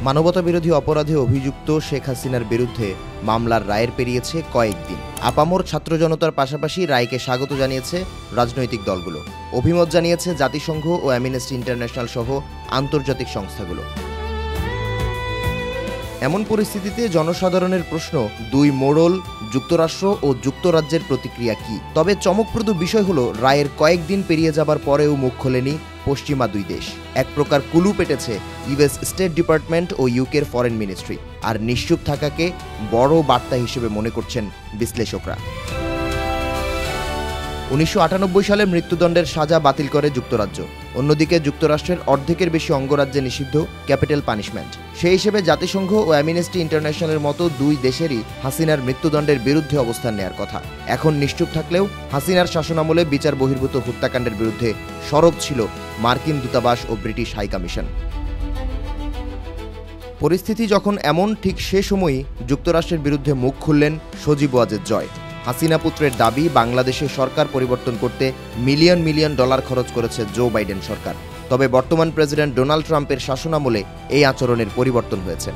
মানবতাবিরোধী অপরাধে অভিযুক্ত শেখ হাসিনার বিরুদ্ধে মামলার রায়ের পেরিয়েছে কয়েকদিন। আপামর ছাত্র জনতার পাশাপাশি রায়কে স্বাগত জানিয়েছে রাজনৈতিক দলগুলো। অভিমত জানিয়েছে জাতিসংঘ ও অ্যামনেস্টি ইন্টারন্যাশনাল সহ আন্তর্জাতিক সংস্থাগুলো। এমন পরিস্থিতিতে জনসাধারণের প্রশ্ন, দুই মোড়ল যুক্তরাষ্ট্র ও যুক্তরাজ্যের প্রতিক্রিয়া কি? তবে চমকপ্রদ বিষয় হলো, রায়ের কয়েকদিন পেরিয়ে যাবার পরেও মুখ খোলেনি পশ্চিমা দুই দেশ। এক প্রকার কুলু পেটেছে ইউএস স্টেট ডিপার্টমেন্ট ও ইউকের ফরেন মিনিস্ট্রি, আর নিশ্চুপ থাকাকে বড় বার্তা হিসেবে মনে করছেন বিশ্লেষকরা। 1998 সালে মৃত্যুদণ্ডের সাজা বাতিল করে যুক্তরাজ্য। অন্যদিকে যুক্তরাষ্ট্রের অর্ধেকের বেশি অঙ্গরাজ্যে নিষিদ্ধ ক্যাপিটাল পানিশমেন্ট। সেই হিসেবে জাতিসংঘ ও অ্যামনেস্টি ইন্টারন্যাশনালের মতো দুই দেশেরই হাসিনার মৃত্যুদণ্ডের বিরুদ্ধে অবস্থান নেয়ার কথা। এখন নিশ্চুপ থাকলেও হাসিনার শাসনামলে বিচার বহির্ভূত হত্যাকাণ্ডের বিরুদ্ধে সরব ছিল মার্কিন দূতাবাস ও ব্রিটিশ হাইকমিশন। পরিস্থিতি যখন এমন, ঠিক সে সময়ই যুক্তরাষ্ট্রের বিরুদ্ধে মুখ খুললেন সজীব ওয়াজেদ জয়। হাসিনা পুত্রের দাবি, বাংলাদেশে সরকার পরিবর্তন করতে মিলিয়ন মিলিয়ন ডলার খরচ করেছে জো বাইডেন সরকার। তবে বর্তমান প্রেসিডেন্ট ডোনাল্ড ট্রাম্পের শাসনামলে এই আচরণের পরিবর্তন হয়েছে।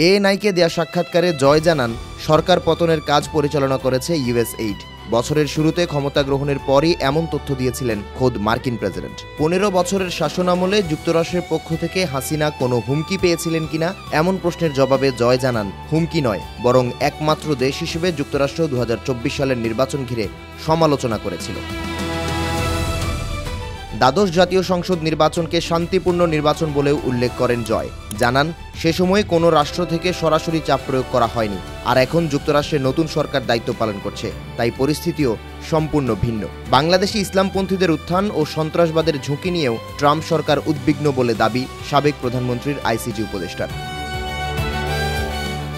এএনআইকে দেয়া সাক্ষাৎকারে জয় জানান, সরকার পতনের কাজ পরিচালনা করেছে ইউএসএইড। বছরের শুরুতে ক্ষমতা গ্রহণের পরই এমন তথ্য দিয়েছিলেন খোদ মার্কিন প্রেসিডেন্ট। 15 বছরের শাসনামলে যুক্তরাষ্ট্রের পক্ষ থেকে হাসিনা কোনো হুমকি পেয়েছিলেন কিনা এমন প্রশ্নের জবাবে জয় জানান, হুমকি নয়, বরং একমাত্র দেশ হিসেবে যুক্তরাষ্ট্র 2024 সালের নির্বাচন ঘিরে সমালোচনা করেছিল। দ্বাদশ জাতীয় সংসদ নির্বাচনকে শান্তিপূর্ণ নির্বাচন বলেও উল্লেখ করেন জয়। জানান, সে সময় কোনো রাষ্ট্র থেকে সরাসরি চাপ প্রয়োগ করা হয়নি, আর এখন যুক্তরাষ্ট্রের নতুন সরকার দায়িত্ব পালন করছে, তাই পরিস্থিতিও সম্পূর্ণ ভিন্ন। বাংলাদেশে ইসলামপন্থীদের উত্থান ও সন্ত্রাসবাদের ঝুঁকি নিয়েও ট্রাম্প সরকার উদ্বিগ্ন বলে দাবি সাবেক প্রধানমন্ত্রীর আইসিজি উপদেষ্টার।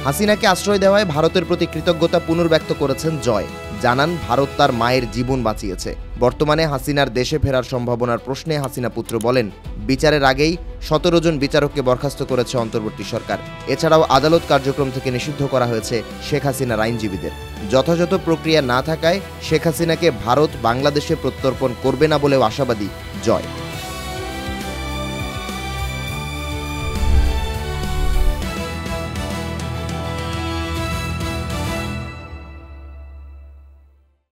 হাসিনাকে আশ্রয় দেওয়ায় ভারতের প্রতি কৃতজ্ঞতা পুনর্ব্যক্ত করেছেন জয়। জানান, ভারত তার মায়ের জীবন বাঁচিয়েছে। বর্তমানে হাসিনার দেশে ফেরার সম্ভাবনার প্রশ্নে হাসিনা পুত্র বলেন, বিচারের আগেই 17 জন বিচারককে বরখাস্ত করেছে অন্তর্বর্তী সরকার। এছাড়াও আদালত কার্যক্রম থেকে নিষিদ্ধ করা হয়েছে শেখ হাসিনার আইনজীবীদের। যথাযথ প্রক্রিয়া না থাকায় শেখ হাসিনাকে ভারত বাংলাদেশে প্রত্যর্পণ করবে না বলেও আশাবাদী জয়।